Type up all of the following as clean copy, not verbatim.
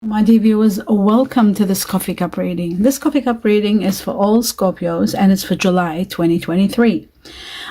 My dear viewers, welcome to this coffee cup reading. This coffee cup reading is for all Scorpios and it's for July 2023.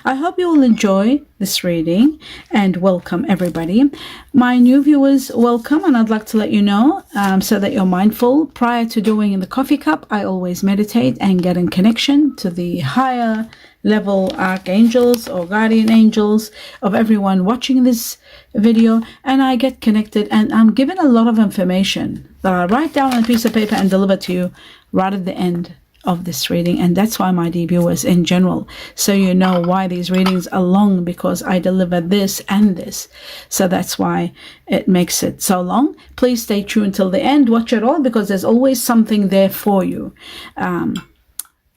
I hope you will enjoy this reading and welcome everybody. My new viewers, welcome, and I'd like to let you know so that you're mindful. Prior to doing the coffee cup, I always meditate and get in connection to the higher level archangels or guardian angels of everyone watching this video, and I get connected and I'm given a lot of information that I write down on a piece of paper and deliver to you right at the end of this reading. And that's why, my dear viewers, in general, so you know why these readings are long, because I deliver this and this, so that's why it makes it so long. Please stay tuned till the end, watch it all, because there's always something there for you.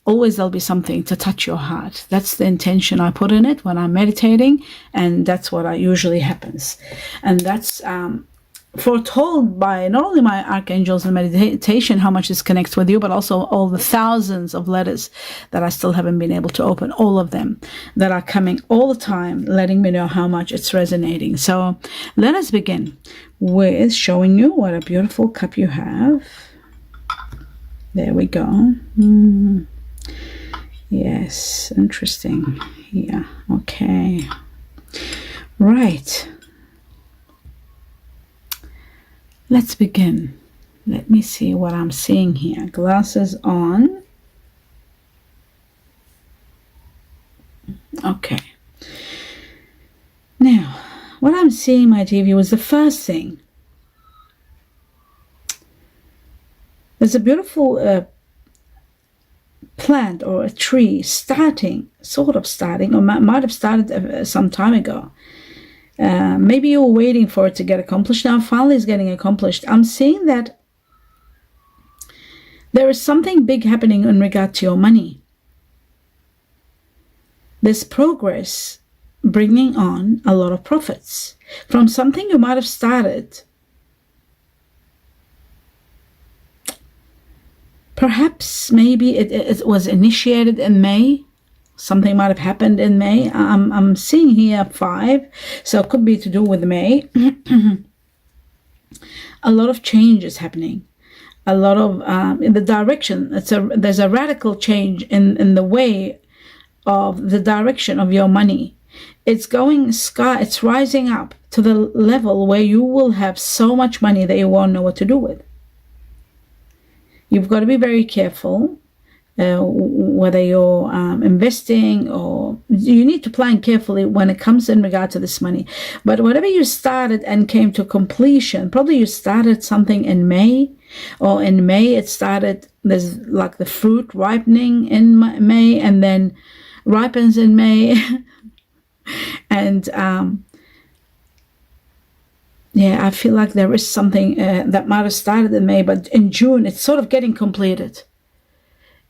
Always there'll be something to touch your heart. That's the intention I put in it when I'm meditating, and that's what usually happens. And that's foretold by not only my archangels in meditation, how much this connects with you, but also all the thousands of letters that I still haven't been able to open, all of them that are coming all the time, letting me know how much it's resonating. So let us begin with showing you what a beautiful cup you have. There we go. Yes, interesting. Yeah, okay. Right. Let's begin. Let me see what I'm seeing here. Glasses on. Okay. Now, what I'm seeing, my dear viewers, the first thing. There's a beautiful plant or a tree starting, or might have started some time ago. Maybe you were waiting for it to get accomplished. Now finally it's getting accomplished. I'm seeing that there is something big happening in regard to your money. There's progress bringing on a lot of profits from something you might have started. Perhaps maybe it was initiated in May. Something might have happened in May. I'm seeing here 5, so it could be to do with May. A lot of change is happening. A lot of in the direction. There's a radical change in the way of the direction of your money. It's going sky. It's rising up to the level where you will have so much money that you won't know what to do with. You've got to be very careful. Whether you're investing, or you need to plan carefully when it comes in regard to this money. But whatever you started and came to completion, probably you started something in May, or in May it started, there's like the fruit ripening in May and then ripens in May. And yeah, I feel like there is something that might have started in May, but in June it's sort of getting completed.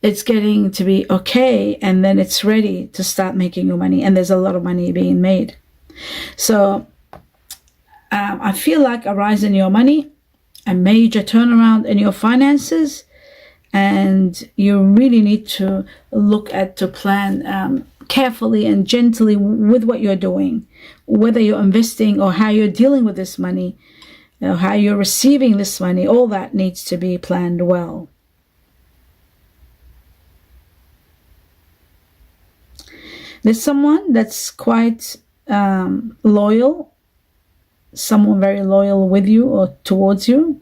It's getting to be okay, and then it's ready to start making your money, and there's a lot of money being made. So I feel like a rise in your money, a major turnaround in your finances, and you really need to plan carefully and gently with what you're doing, whether you're investing or how you're dealing with this money, how you're receiving this money. All that needs to be planned well. There's someone that's quite loyal, someone very loyal with you or towards you.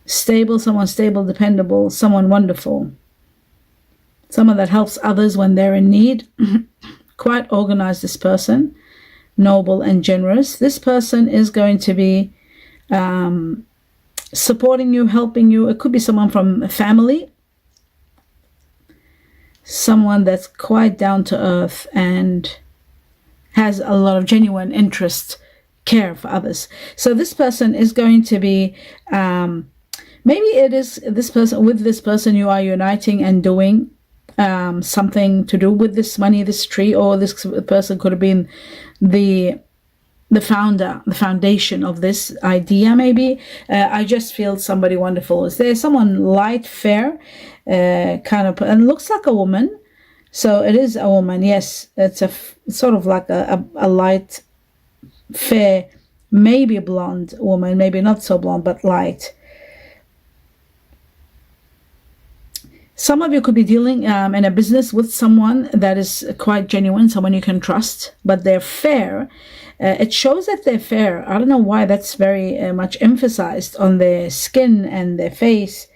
Stable, someone stable, dependable, someone wonderful. Someone that helps others when they're in need. Quite organized, this person. Noble and generous. This person is going to be supporting you, helping you. It could be someone from a family. Someone that's quite down to earth and has a lot of genuine interest, care for others. So this person is going to be, maybe it is this person, with this person you are uniting and doing something to do with this money, this tree, or this person could have been the founder, the foundation of this idea maybe. I just feel somebody wonderful is there. Someone light, fair, kind of, and looks like a woman. So it is a woman, yes. It's a sort of like a light, fair maybe blonde woman, maybe not so blonde, but light. Some of you could be dealing in a business with someone that is quite genuine, someone you can trust, but they're fair. It shows that they're fair. I don't know why that's very much emphasized on their skin and their face.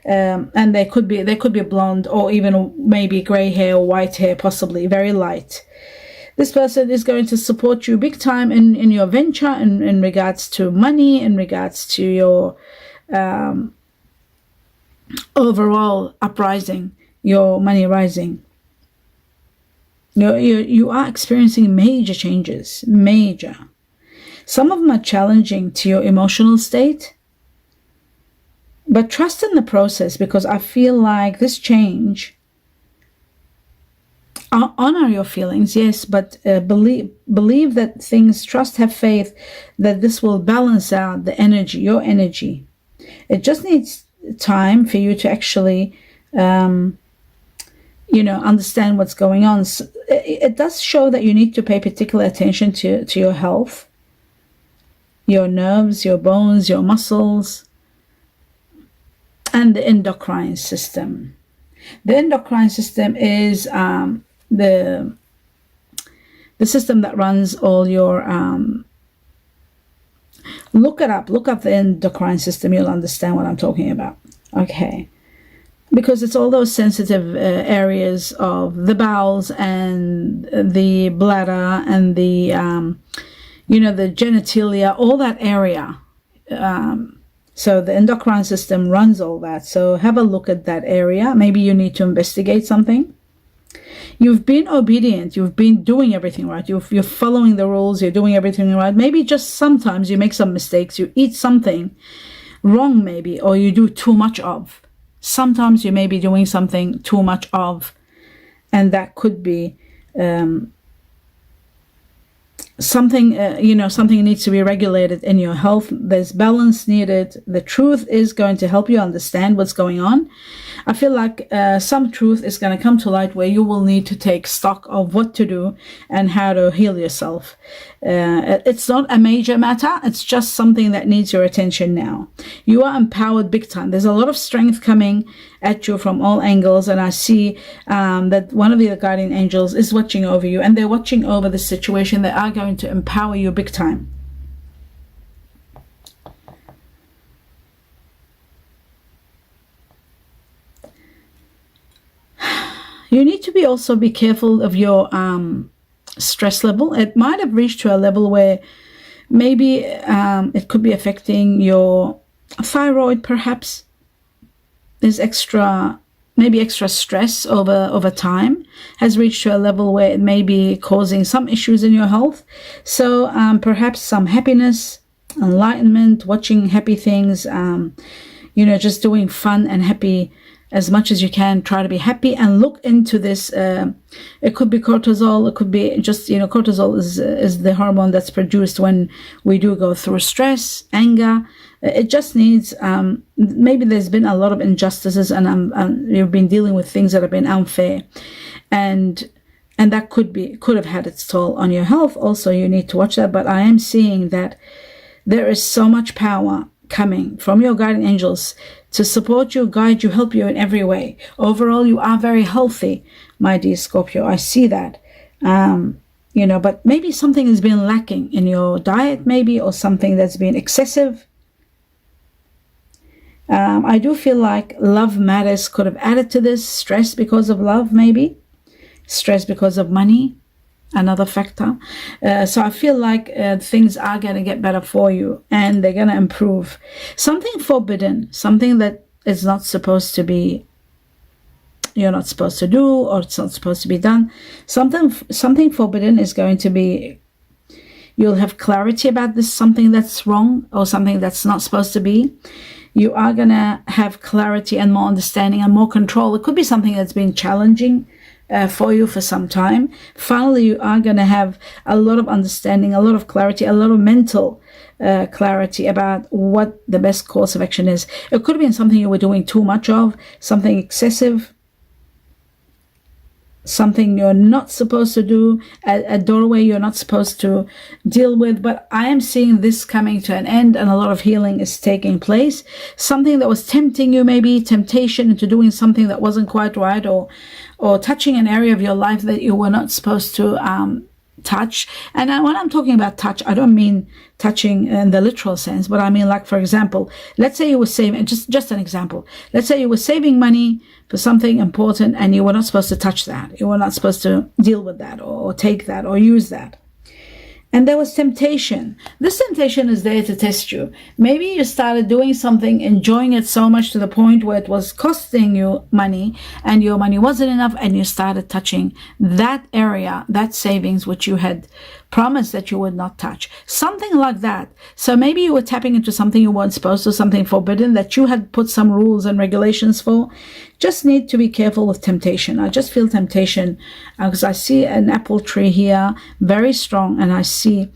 And they could be blonde, or even maybe gray hair or white hair, possibly very light. This person is going to support you big time in your venture, in regards to money, in regards to your overall uprising, your money rising. You are experiencing major changes, major. Some of them are challenging to your emotional state, but trust in the process, because I feel like this change, honor your feelings, yes, but believe that things, have faith that this will balance out the energy, your energy. It just needs time for you to actually understand what's going on. So it does show that you need to pay particular attention to your health, your nerves, your bones, your muscles, and the endocrine system. The endocrine system is the system that runs all your look up the endocrine system. You'll understand what I'm talking about. Okay, because it's all those sensitive areas of the bowels and the bladder and the the genitalia, all that area. So the endocrine system runs all that. So have a look at that area. Maybe you need to investigate something. You've been obedient. You've been doing everything right. You're following the rules. You're doing everything right. Maybe just sometimes you make some mistakes. You eat something wrong maybe, or you do too much of. Sometimes you may be doing something too much of, and that could be something something needs to be regulated in your health. There's balance needed. The truth is going to help you understand what's going on. I feel like some truth is going to come to light where you will need to take stock of what to do and how to heal yourself. It's not a major matter. It's just something that needs your attention now. You are empowered big time. There's a lot of strength coming at you from all angles, and I see that one of the guardian angels is watching over you, and they're watching over the situation. They are going to empower you big time. You need to also be careful of your stress level. It might have reached to a level where maybe it could be affecting your thyroid, perhaps. There's extra stress over time has reached to a level where it may be causing some issues in your health. So perhaps some happiness, enlightenment, watching happy things, just doing fun and happy as much as you can. Try to be happy and look into this. It could be cortisol. It could be just, cortisol is the hormone that's produced when we do go through stress, anger. It just needs, maybe there's been a lot of injustices, and you've been dealing with things that have been unfair. And that could have had its toll on your health. Also, you need to watch that. But I am seeing that there is so much power coming from your guardian angels to support you, guide you, help you in every way. Overall, you are very healthy, my dear Scorpio. I see that. But maybe something has been lacking in your diet, maybe, or something that's been excessive. I do feel like love matters could have added to this. Stress because of love, maybe. Stress because of money, another factor. So I feel like things are going to get better for you, and they're going to improve. Something forbidden, something that is not supposed to be, you're not supposed to do, or it's not supposed to be done. Something forbidden is going to be, you'll have clarity about this, something that's wrong or something that's not supposed to be. You are going to have clarity and more understanding and more control. It could be something that's been challenging for you for some time. Finally, you are going to have a lot of understanding, a lot of clarity, a lot of mental clarity about what the best course of action is. It could have been something you were doing too much of, something excessive, something you're not supposed to do, a doorway you're not supposed to deal with. But I am seeing this coming to an end, and a lot of healing is taking place. Something that was tempting you, maybe temptation into doing something that wasn't quite right, or touching an area of your life that you were not supposed to touch. And when I'm talking about touch, I don't mean touching in the literal sense, but I mean, like, for example, let's say you were saving, just an example, let's say you were saving money for something important and you were not supposed to touch that, you were not supposed to deal with that, or take that, or use that. And there was temptation. This temptation is there to test you. Maybe you started doing something, enjoying it so much to the point where it was costing you money, and your money wasn't enough, and you started touching that area, that savings, which you had promised that you would not touch. Something like that. So maybe you were tapping into something you weren't supposed to, something forbidden that you had put some rules and regulations for. Just need to be careful with temptation. I just feel temptation because I see an apple tree here, very strong, and I see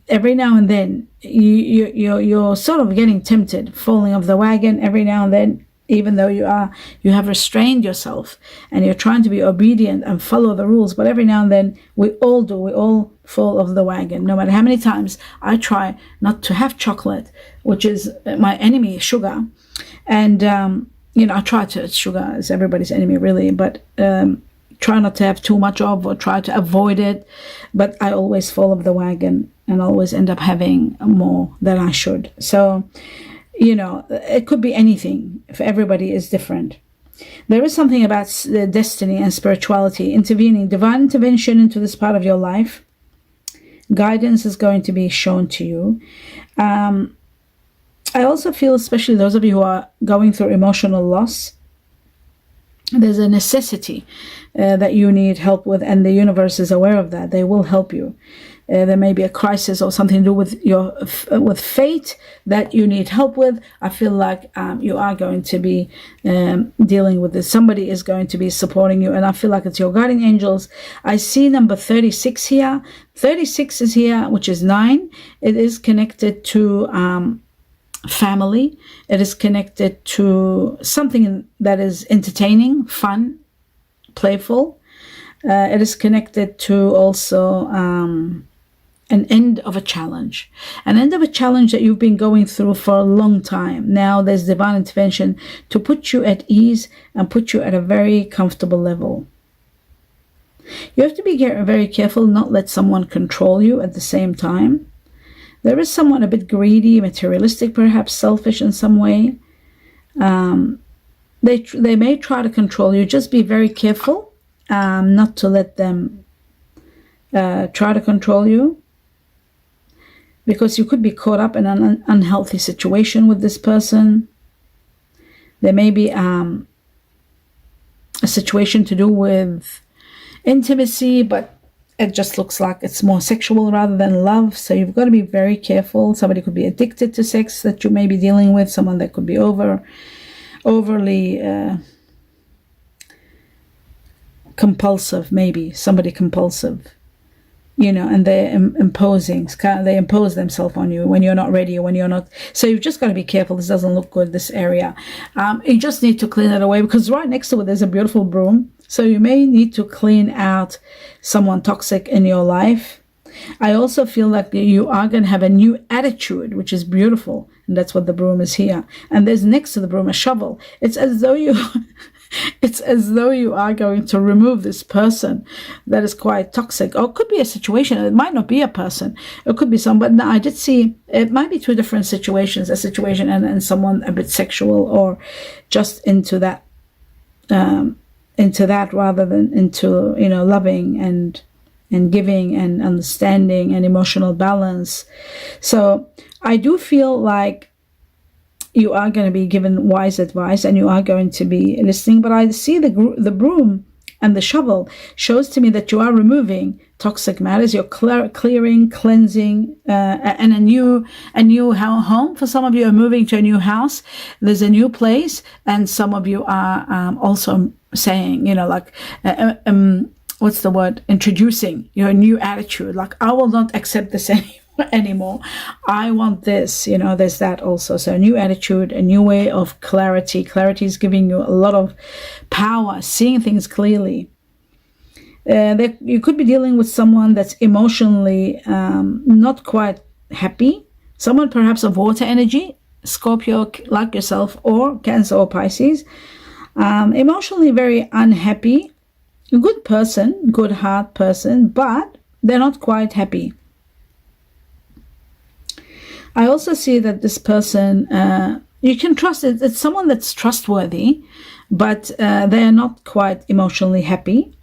every now and then you're sort of getting tempted, falling off the wagon every now and then, even though you have restrained yourself and you're trying to be obedient and follow the rules. But every now and then we all fall off the wagon. No matter how many times I try not to have chocolate, which is my enemy, sugar, and I try to, sugar is everybody's enemy really, but try not to have too much of, or try to avoid it. But I always fall off the wagon and always end up having more than I should. So, it could be anything. For everybody is different. There is something about the destiny and spirituality intervening, divine intervention into this part of your life. Guidance is going to be shown to you. I also feel, especially those of you who are going through emotional loss, there's a necessity that you need help with, and the universe is aware of that. They will help you. There may be a crisis or something to do with fate that you need help with. I feel like you are going to be dealing with this. Somebody is going to be supporting you, and I feel like it's your guardian angels. I see number 36 here. 36 is here, which is 9. It is connected to family. It is connected to something that is entertaining, fun, playful. It is connected to also an end of a challenge. An end of a challenge that you've been going through for a long time. Now there's divine intervention to put you at ease and put you at a very comfortable level. You have to be very careful not let someone control you at the same time. There is someone a bit greedy, materialistic, perhaps selfish in some way. They may try to control you. Just be very careful not to let them try to control you, because you could be caught up in an unhealthy situation with this person. There may be a situation to do with intimacy, but it just looks like it's more sexual rather than love. So you've got to be very careful. Somebody could be addicted to sex that you may be dealing with. Someone that could be overly compulsive, maybe somebody compulsive, and they're imposing. They impose themselves on you when you're not ready, or when you're not. So you've just got to be careful. This doesn't look good, this area. You just need to clean it away, because right next to it there's a beautiful broom. So you may need to clean out someone toxic in your life. I also feel like you are going to have a new attitude, which is beautiful. And that's what the broom is here. And there's next to the broom a shovel. It's as though you are going to remove this person that is quite toxic. Or it could be a situation. It might not be a person. It could be someone. But I did see it might be two different situations. A situation and someone a bit sexual, or just into that rather than into loving and giving and understanding and emotional balance. So I do feel like you are going to be given wise advice, and you are going to be listening. But I see the broom and the shovel shows to me that you are removing toxic matters. You're clearing, cleansing, and a new home. For some of you are moving to a new house. There's a new place, and some of you are also saying, what's the word? Introducing your new attitude. Like, I will not accept this anymore. I want this. There's that also. So a new attitude, a new way of clarity. Clarity is giving you a lot of power, seeing things clearly. You could be dealing with someone that's emotionally not quite happy. Someone perhaps of water energy, Scorpio like yourself, or Cancer or Pisces. Emotionally very unhappy. A good person, good heart person, but they're not quite happy. I also see that this person, you can trust it. It's someone that's trustworthy, but they're not quite emotionally happy.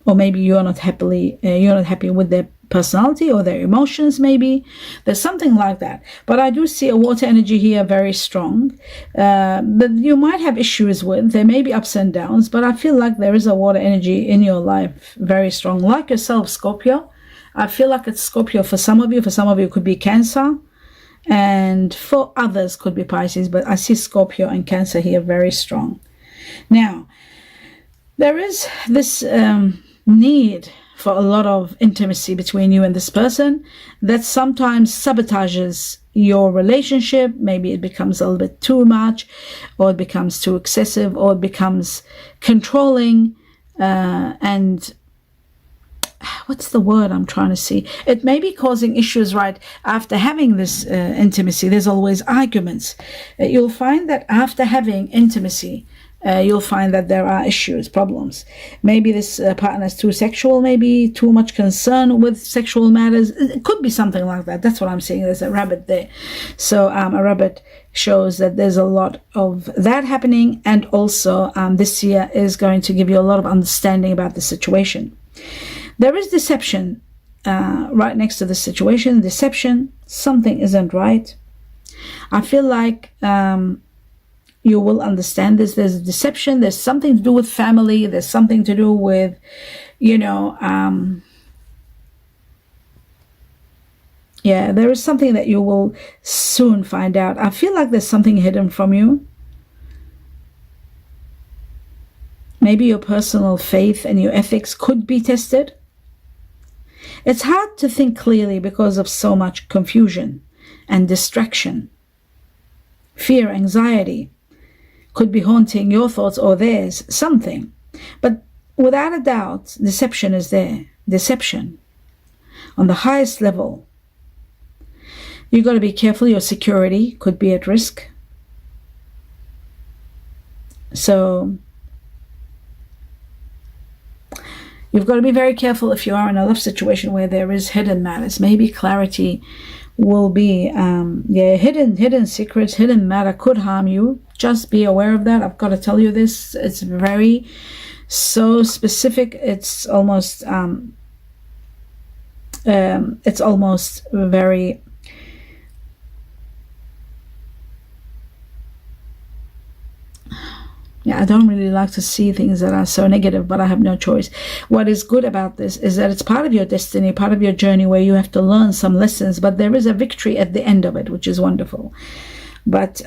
Or maybe you're not happy with their personality or their emotions. Maybe there's something like that. But I do see a water energy here very strong, that you might have issues with. There may be ups and downs, but I feel like there is a water energy in your life very strong, like yourself, Scorpio. I feel like it's Scorpio for some of you. For some of you it could be Cancer, and for others could be Pisces, but I see Scorpio and Cancer here very strong. Now there is this need for a lot of intimacy between you and this person that sometimes sabotages your relationship. Maybe it becomes a little bit too much, or it becomes too excessive, or it becomes controlling, and what's the word I'm trying to see? It may be causing issues right after having this intimacy. There's always arguments. You'll find that after having intimacy, you'll find that there are issues, problems. Maybe this partner is too sexual, maybe too much concern with sexual matters. It could be something like that. That's what I'm saying. There's a rabbit there. So a rabbit shows that there's a lot of that happening. And also this year is going to give you a lot of understanding about the situation. There is deception right next to the situation. Deception, something isn't right. I feel like you will understand this. There's deception. There's something to do with family. There's something to do with, there is something that you will soon find out. I feel like there's something hidden from you. Maybe your personal faith and your ethics could be tested. It's hard to think clearly because of so much confusion and distraction. Fear, anxiety could be haunting your thoughts or theirs, something. But without a doubt, deception is there. Deception on the highest level. You've got to be careful. Your security could be at risk. So you've got to be very careful if you are in a love situation where there is hidden matters. Maybe clarity will be, hidden secrets, hidden matter could harm you. Just be aware of that. I've got to tell you this. It's very so specific. It's almost very I don't really like to see things that are so negative, but I have no choice. What is good about this is that it's part of your destiny, part of your journey where you have to learn some lessons, but there is a victory at the end of it, which is wonderful. But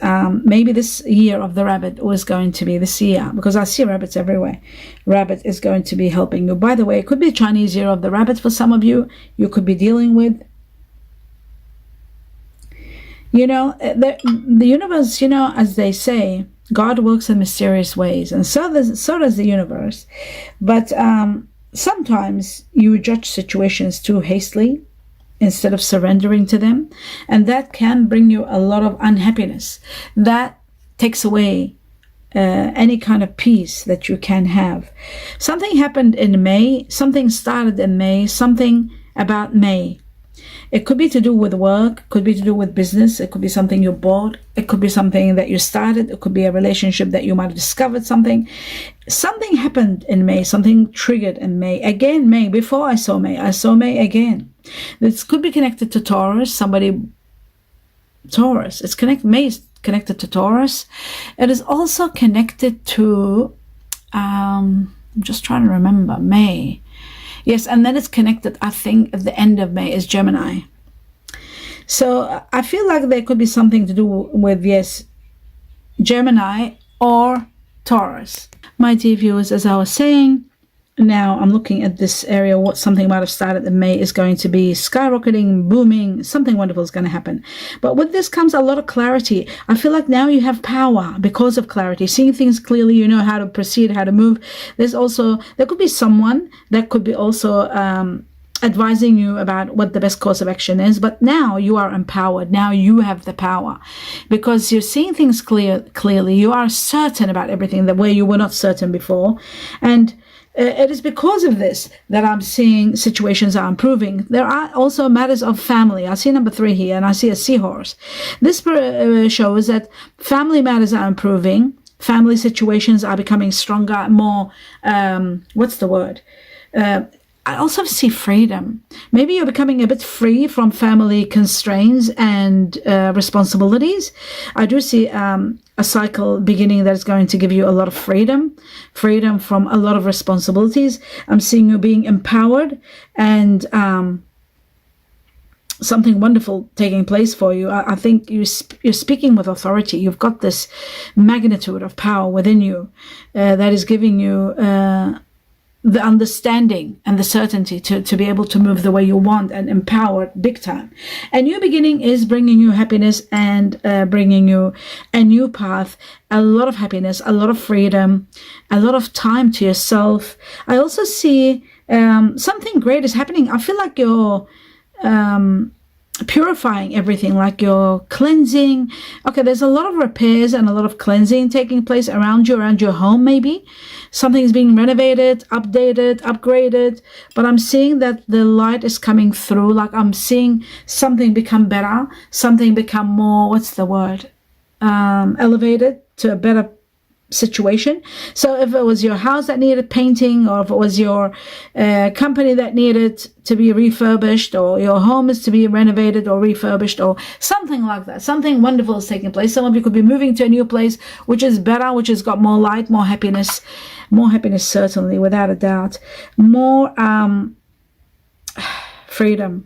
maybe this year of the rabbit was going to be this year, because I see rabbits everywhere. Rabbit is going to be helping you. By the way, it could be a Chinese year of the rabbit for some of you. You could be dealing with, the universe, as they say, God works in mysterious ways, and so does the universe. But sometimes you judge situations too hastily instead of surrendering to them, and that can bring you a lot of unhappiness. That takes away any kind of peace that you can have. Something happened in May, something started in May, something about May. It could be to do with work, could be to do with business, it could be something you bought, it could be something that you started, it could be a relationship that you might have discovered something. Something happened in May, something triggered in May. Again, May, before I saw May again. This could be connected to Taurus, Taurus. May is connected to Taurus. It is also connected to, I'm just trying to remember, May. Yes, and then it's connected, I think, at the end of May is Gemini. So I feel like there could be something to do with, yes, Gemini or Taurus. My dear viewers, as I was saying, Now I'm looking at this area, what something might have started in May is going to be skyrocketing, booming, something wonderful is going to happen. But with this comes a lot of clarity. I feel like now you have power because of clarity, seeing things clearly, you know how to proceed, how to move. There could be someone that could be also advising you about what the best course of action is, but now you are empowered. Now you have the power because you're seeing things clearly. You are certain about everything that way you were not certain before, and it is because of this that I'm seeing situations are improving. There are also matters of family. I see number 3 here, and I see a seahorse. This shows that family matters are improving. Family situations are becoming stronger, more, what's the word? I also see freedom. Maybe you're becoming a bit free from family constraints and responsibilities. I do see a cycle beginning that is going to give you a lot of freedom from a lot of responsibilities. I'm seeing you being empowered and something wonderful taking place for you. I think you're speaking with authority. You've got this magnitude of power within you that is giving you the understanding and the certainty to be able to move the way you want, and empowered big time. A new beginning is bringing you happiness and bringing you a new path, a lot of happiness, a lot of freedom, a lot of time to yourself. I also see something great is happening. I feel like you're purifying everything, like you're cleansing. Okay, there's a lot of repairs and a lot of cleansing taking place around your home. Maybe something is being renovated, updated, upgraded, but I'm seeing that the light is coming through. Like I'm seeing something become better, something become more, what's the word, elevated to a better situation. So if it was your house that needed painting, or if it was your company that needed to be refurbished, or your home is to be renovated or refurbished, or something like that, something wonderful is taking place. Some of you could be moving to a new place which is better, which has got more light, more happiness, certainly, without a doubt, more freedom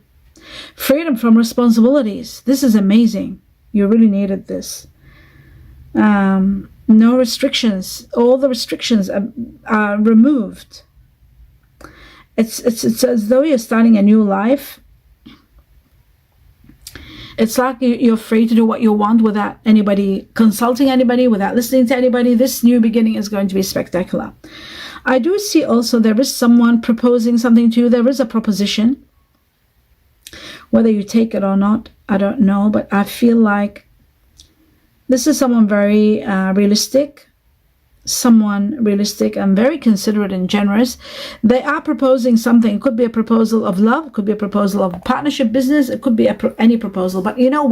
from responsibilities. This is amazing. You really needed this. No restrictions. All the restrictions are removed. It's as though you're starting a new life. It's like you're free to do what you want without anybody consulting anybody, without listening to anybody. This new beginning is going to be spectacular. I do see also there is someone proposing something to you. There is a proposition. Whether you take it or not, I don't know, but I feel like this is someone very realistic and very considerate and generous. They are proposing something. It could be a proposal of love, could be a proposal of partnership, business, it could be any proposal. But you know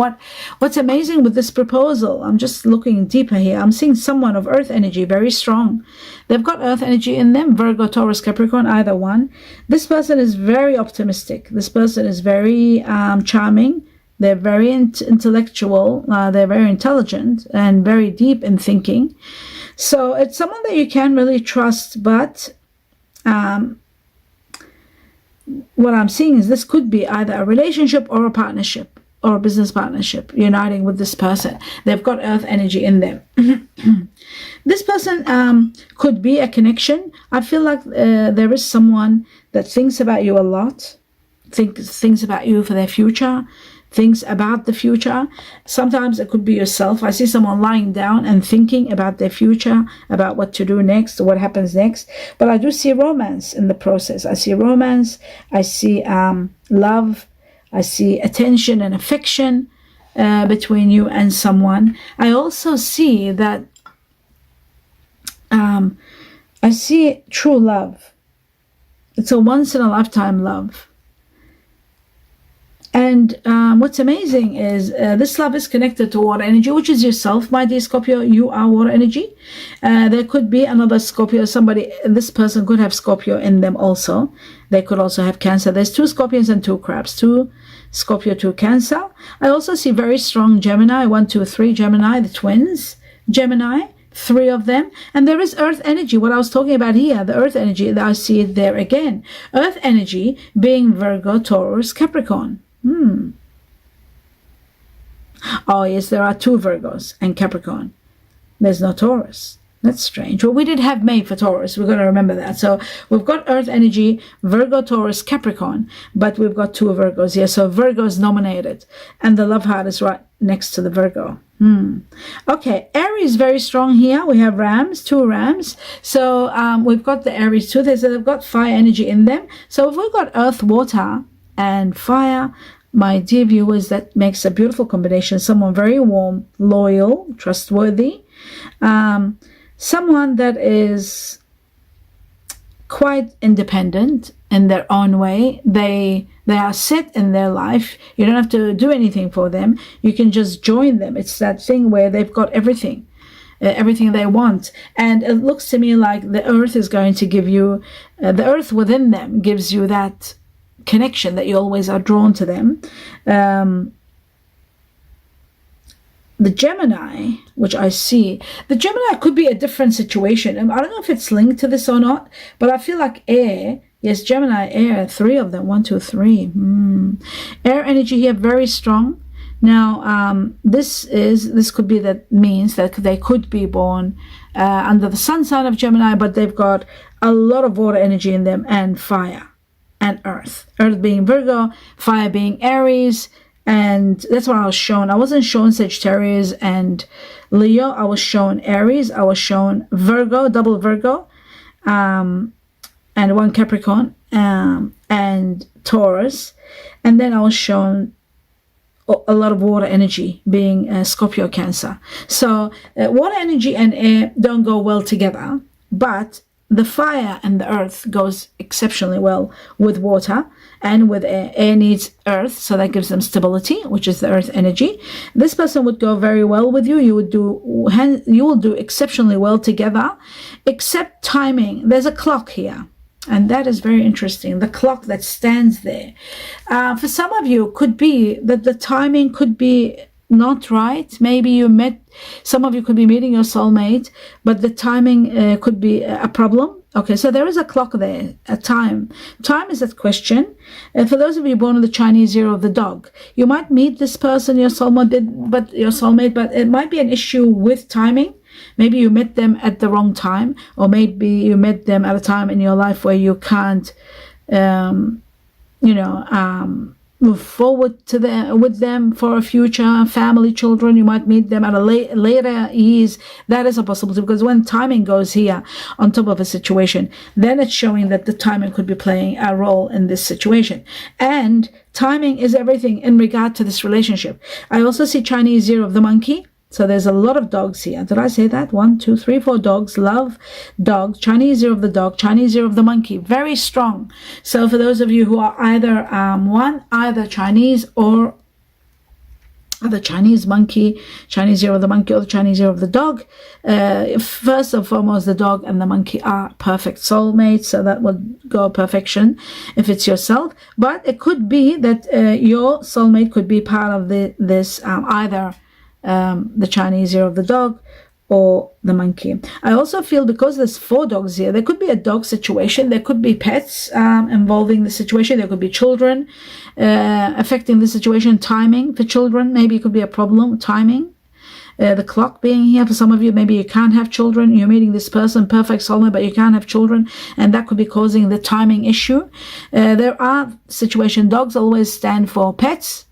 what's amazing with this proposal, I'm just looking deeper here, I'm seeing someone of earth energy, very strong. They've got earth energy in them, Virgo, Taurus, Capricorn, either one. This person is very optimistic. This person is very charming. They're very intellectual, they're very intelligent and very deep in thinking. So it's someone that you can really trust, but what I'm seeing is this could be either a relationship or a partnership or a business partnership uniting with this person. They've got earth energy in them. This person could be a connection. I feel like there is someone that thinks about you a lot, thinks about you for their future, thinks about the future. Sometimes it could be yourself. I see someone lying down and thinking about their future, about what to do next, what happens next. But I do see romance in the process. I see romance. I see love. I see attention and affection between you and someone. I also see that I see true love. It's a once-in-a-lifetime love. And what's amazing is this love is connected to water energy, which is yourself, my dear Scorpio. You are water energy. There could be another Scorpio. This person could have Scorpio in them also. They could also have Cancer. There's 2 Scorpions and 2 Crabs. 2 Scorpio, 2 Cancer. I also see very strong Gemini. 1, 2, 3 Gemini, the twins. Gemini, 3 of them. And there is earth energy, what I was talking about here, the earth energy. I see it there again. Earth energy being Virgo, Taurus, Capricorn. Oh yes, there are 2 Virgos and Capricorn. There's no Taurus. That's strange. Well, we did have May for Taurus. We've got to remember that. So we've got Earth energy, Virgo, Taurus, Capricorn, but we've got 2 Virgos here. So Virgo is nominated, and the love heart is right next to the Virgo. Okay, Aries very strong here. We have Rams, 2 Rams. So we've got the Aries too. They've got fire energy in them. So if we've got Earth, water, and fire, my dear viewers, that makes a beautiful combination. Someone very warm, loyal, trustworthy. Someone that is quite independent in their own way. They are set in their life. You don't have to do anything for them. You can just join them. It's that thing where they've got everything they want. And it looks to me like the earth is going to give you, the earth within them gives you that connection that you always are drawn to them. The Gemini, which I see, the Gemini could be a different situation. I don't know if it's linked to this or not, but I feel like air. Yes, Gemini, air, 3 of them, 1, 2, 3. Air energy here, very strong. Now, this could be that means that they could be born under the sun sign of Gemini, but they've got a lot of water energy in them, and fire and earth. Earth being Virgo, fire being Aries. And that's what I was shown. I wasn't shown Sagittarius and Leo. I was shown Aries. I was shown Virgo, double Virgo, and 1 Capricorn, and Taurus. And then I was shown a lot of water energy being Scorpio, Cancer. So water energy and air don't go well together, but the fire and the earth goes exceptionally well with water and with air. Air needs earth, so that gives them stability, which is the earth energy. This person would go very well with you. You will do exceptionally well together, except timing. There's a clock here, and that is very interesting. The clock that stands there. For some of you, could be that the timing could be not right. Maybe some of you could be meeting your soulmate, but the timing could be a problem. Okay, so there is a clock there, a time. Time is that question. And for those of you born on the Chinese year of the dog, you might meet this person, your soulmate, but it might be an issue with timing. Maybe you met them at the wrong time, or maybe you met them at a time in your life where you can't, move forward with them for a future, family, children. You might meet them at a later years. That is a possibility, because when timing goes here on top of a situation, then it's showing that the timing could be playing a role in this situation. And timing is everything in regard to this relationship. I also see Chinese year of the monkey. So there's a lot of dogs here. Did I say that? 1, 2, 3, 4 dogs. Love dogs. Chinese year of the dog. Chinese year of the monkey. Very strong. So for those of you who are either Chinese or the Chinese monkey, Chinese year of the monkey, or the Chinese year of the dog, first and foremost, the dog and the monkey are perfect soulmates. So that would go perfection if it's yourself. But it could be that your soulmate could be part of this either the Chinese year of the dog or the monkey. I also feel, because there's 4 dogs here, there could be a dog situation. There could be pets involving the situation. There could be children affecting the situation. Timing for children, maybe it could be a problem. Timing. The clock being here for some of you, maybe you can't have children. You're meeting this person, perfect soulmate, but you can't have children, and that could be causing the timing issue. There are situation. Dogs always stand for pets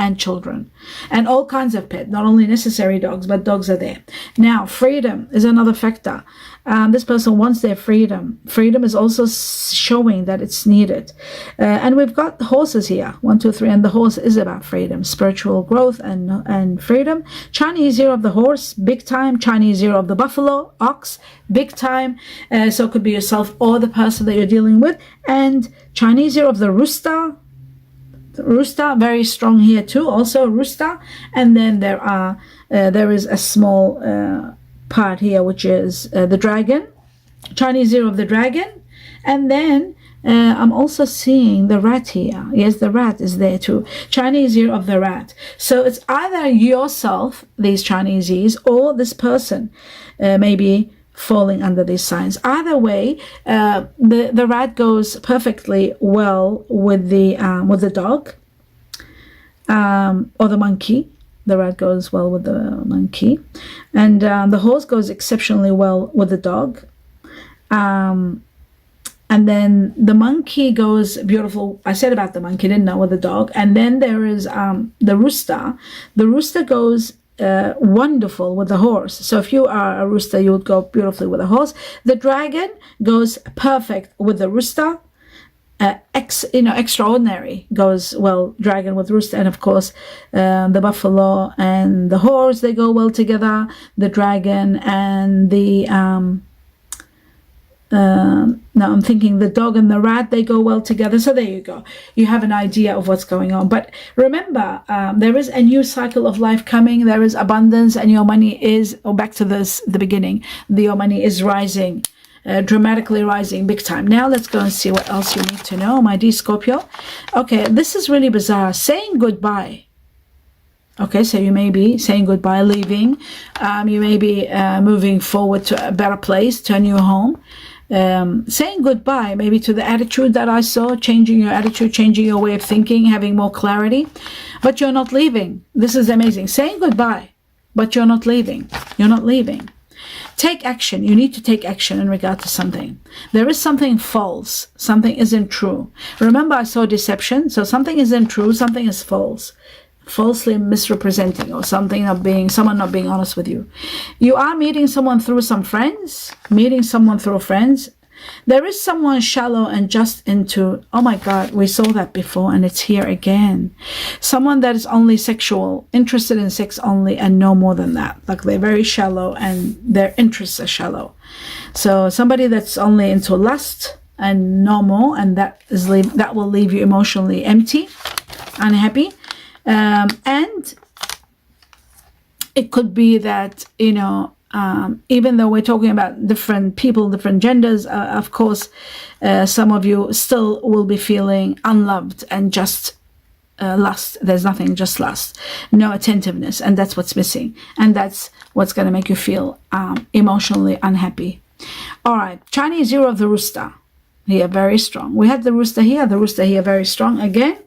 and children, and all kinds of pets, not only necessary dogs, but dogs are there. Now, freedom is another factor. This person wants their freedom. Freedom is also showing that it's needed. And we've got horses here, 1, 2, 3, and the horse is about freedom, spiritual growth and freedom. Chinese year of the horse, big time. Chinese year of the buffalo, ox, big time. So it could be yourself or the person that you're dealing with. And Chinese year of the rooster, very strong here too, also rooster. And then there is a small part here, which is the dragon, Chinese year of the dragon. And then I'm also seeing the rat here. Yes, the rat is there too, Chinese year of the rat. So it's either yourself, these Chinese years, or this person maybe falling under these signs. Either way, the rat goes perfectly well with the dog or the monkey. The rat goes well with the monkey. And the horse goes exceptionally well with the dog. And then the monkey goes beautiful. I said about the monkey, didn't know, with the dog. And then there is the rooster. The rooster goes wonderful with the horse. So if you are a rooster, you would go beautifully with a horse. The dragon goes perfect with the rooster. Extraordinary goes well, dragon with rooster. And of course the buffalo and the horse, they go well together. The dragon and the now I'm thinking the dog and the rat, they go well together. So there you go, you have an idea of what's going on. But remember, there is a new cycle of life coming. There is abundance, and your money is, back to the beginning, your money is rising, dramatically rising, big time. Now let's go and see what else you need to know, my dear Scorpio. Okay, this is really bizarre. Saying goodbye. Okay, so you may be saying goodbye, leaving. You may be moving forward to a better place, to a new home. Saying goodbye maybe to the attitude that I saw, changing your attitude, changing your way of thinking, having more clarity. But you're not leaving. This is amazing. Saying goodbye, but you're not leaving. You're not leaving. Take action. You need to take action in regard to something. There is something false. Something isn't true. Remember, I saw deception. So something isn't true. Something is false. Falsely misrepresenting, or someone not being honest with you. You are meeting someone through some friends, There is someone shallow and just into, oh my God, we saw that before and it's here again. Someone that is only sexual, interested in sex only, and no more than that. Like, they're very shallow and their interests are shallow. So somebody that's only into lust and no more, and that will leave you emotionally empty, unhappy. And it could be that, even though we're talking about different people, different genders, of course, some of you still will be feeling unloved and just lust. There's nothing, just lust, no attentiveness, and that's what's missing, and that's what's going to make you feel emotionally unhappy. All right, Chinese year of the rooster here, very strong. We had the rooster here, very strong again.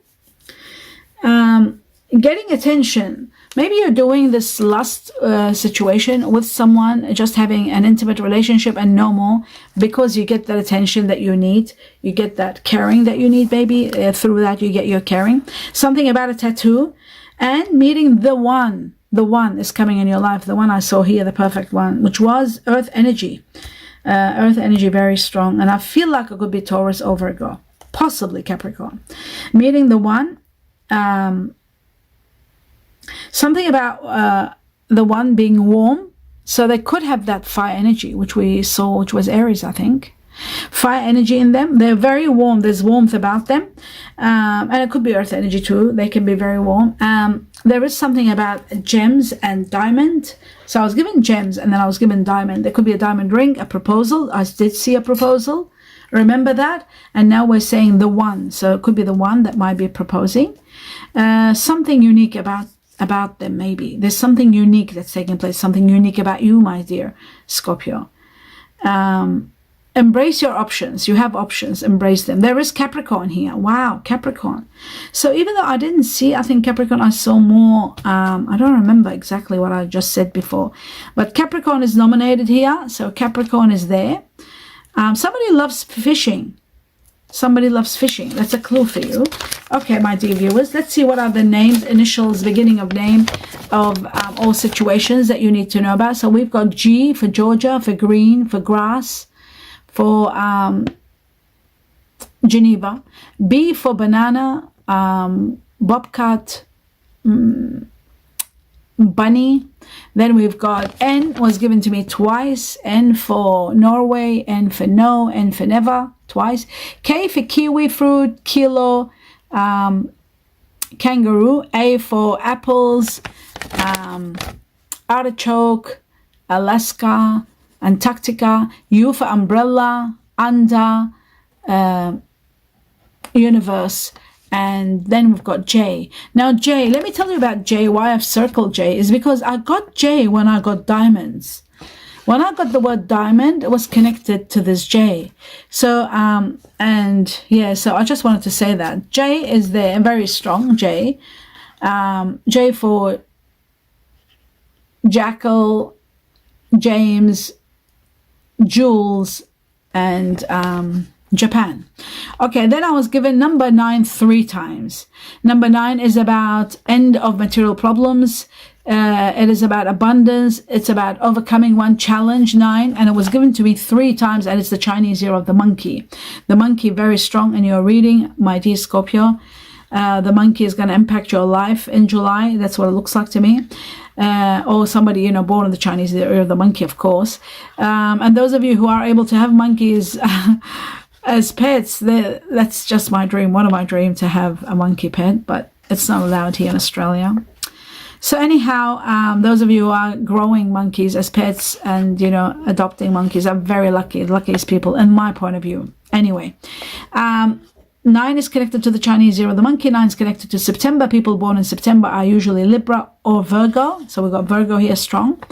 Getting attention. Maybe you're doing this lust situation with someone, just having an intimate relationship and no more, because you get that attention that you need. You get that caring that you need, baby. Through that, you get your caring. Something about a tattoo, and meeting the one. The one is coming in your life. The one I saw here, the perfect one, which was earth energy. Earth energy, very strong. And I feel like it could be Taurus or Virgo, possibly Capricorn. Meeting the one. Something about the one being warm. So they could have that fire energy, which we saw, which was Aries, I think. Fire energy in them. They're very warm. There's warmth about them. And it could be earth energy too. They can be very warm. There is something about gems and diamond. So I was given gems and then I was given diamond. There could be a diamond ring, a proposal. I did see a proposal. Remember that? And now we're saying the one. So it could be the one that might be proposing. Something unique about them, maybe. There's something unique that's taking place, something unique about you, my dear Scorpio. Embrace your options. You have options. Embrace them. There is Capricorn here. Wow, Capricorn. So even though I didn't see, I think Capricorn, I saw more. I don't remember exactly what I just said before. But Capricorn is nominated here. So Capricorn is there. Somebody loves fishing. Somebody loves fishing. That's a clue for you. Okay, my dear viewers, let's see what are the names, initials, beginning of name of all situations that you need to know about. So we've got G for Georgia, for green, for grass, for Geneva. B for banana, bobcat, bunny. Then we've got N was given to me twice. N for Norway, N for no, N for never, twice. K for kiwi fruit, kilo, kangaroo. A for apples, artichoke, Alaska, Antarctica. U for umbrella, under, universe. And then we've got J. Now J, let me tell you about J. Why I've circled J is because I got J when I got diamonds. When I got the word diamond, it was connected to this J. So, and yeah, so I just wanted to say that. J is there, very strong, J. J for Jackal, James, Jules, and Japan. Okay, then I was given number 9 3 times. Number 9 is about end of material problems. It is about abundance. It's about overcoming one challenge, 9, and it was given to me 3 times, and it's the Chinese year of the monkey. The monkey, very strong in your reading, my dear Scorpio. The monkey is going to impact your life in July. That's what it looks like to me. Or somebody, you know, born in the Chinese year of the monkey, of course. And those of you who are able to have monkeys as pets, that's just my dream. One of my dreams to have a monkey pet, but it's not allowed here in Australia. So anyhow, those of you who are growing monkeys as pets and, you know, adopting monkeys are very lucky, the luckiest people in my point of view. Anyway, 9 is connected to the Chinese year of the monkey. 9 is connected to September. People born in September are usually Libra or Virgo. So we've got Virgo here strong.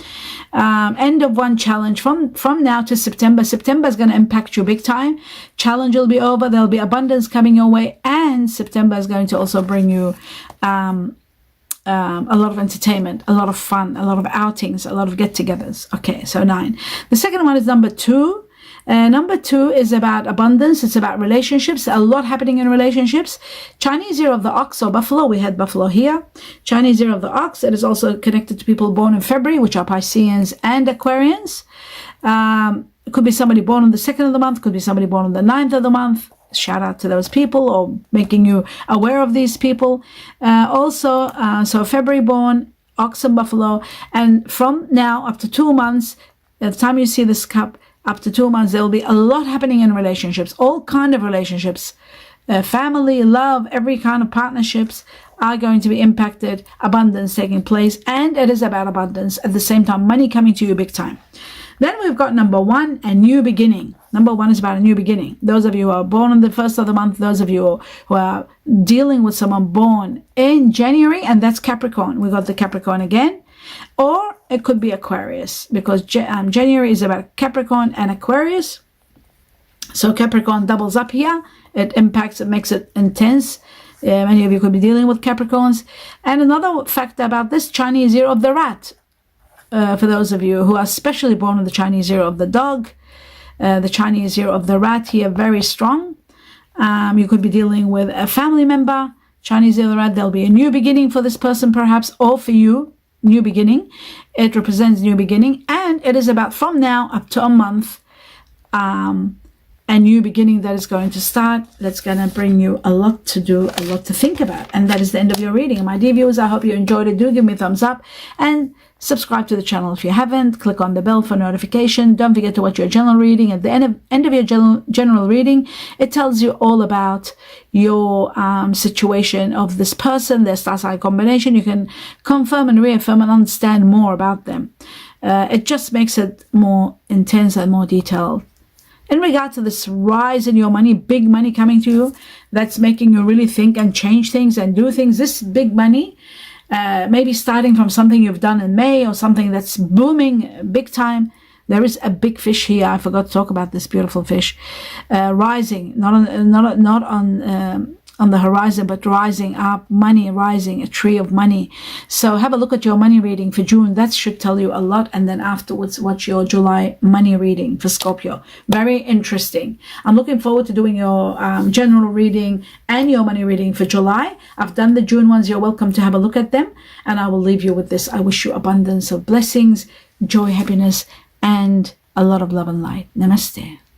End of one challenge from now to September. September is going to impact you big time. Challenge will be over. There'll be abundance coming your way. And September is going to also bring you a lot of entertainment, a lot of fun, a lot of outings, a lot of get-togethers. Okay, so 9. The second one is number 2. Number 2 is about abundance. It's about relationships. A lot happening in relationships. Chinese year of the ox or buffalo. We had buffalo here. Chinese year of the ox. It is also connected to people born in February, which are Pisceans and Aquarians. It could be somebody born on the 2nd of the month. Could be somebody born on the 9th of the month. Shout out to those people, or making you aware of these people. So February born, ox and buffalo. And from now up to 2 months, at the time you see this cup, up to 2 months, there will be a lot happening in relationships, all kind of relationships, family, love, every kind of partnerships are going to be impacted, abundance taking place, and it is about abundance. At the same time, money coming to you big time. Then we've got number 1, a new beginning. Number 1 is about a new beginning. Those of you who are born on the 1st of the month, those of you who are dealing with someone born in January, and that's Capricorn. We got the Capricorn again. Or it could be Aquarius, because January is about Capricorn and Aquarius. So Capricorn doubles up here. It impacts, it makes it intense. Many of you could be dealing with Capricorns. And another fact about this Chinese year of the rat, for those of you who are especially born in the Chinese year of the dog, the Chinese year of the rat here, very strong. You could be dealing with a family member. Chinese year of the rat, there'll be a new beginning for this person perhaps, or for you. New beginning. It represents new beginning, and it is about from now up to a month, a new beginning that is going to start, that's going to bring you a lot to do, a lot to think about. And that is the end of your reading. My dear viewers, I hope you enjoyed it. Do give me a thumbs up and subscribe to the channel if you haven't. Click on the bell for notification. Don't forget to watch your general reading. At the end of your general reading, it tells you all about your situation of this person, their star sign combination. You can confirm and reaffirm and understand more about them. It just makes it more intense and more detailed. In regard to this rise in your money, big money coming to you, that's making you really think and change things and do things. This big money, maybe starting from something you've done in May or something that's booming big time. There is a big fish here. I forgot to talk about this beautiful fish, rising, not on the horizon, but rising up, money rising, a tree of money. So have a look at your money reading for June. That should tell you a lot. And then afterwards, watch your July money reading for Scorpio. Very interesting. I'm looking forward to doing your general reading and your money reading for July. I've done the June ones. You're welcome to have a look at them. And I will leave you with this. I wish you abundance of blessings, joy, happiness, and a lot of love and light. Namaste.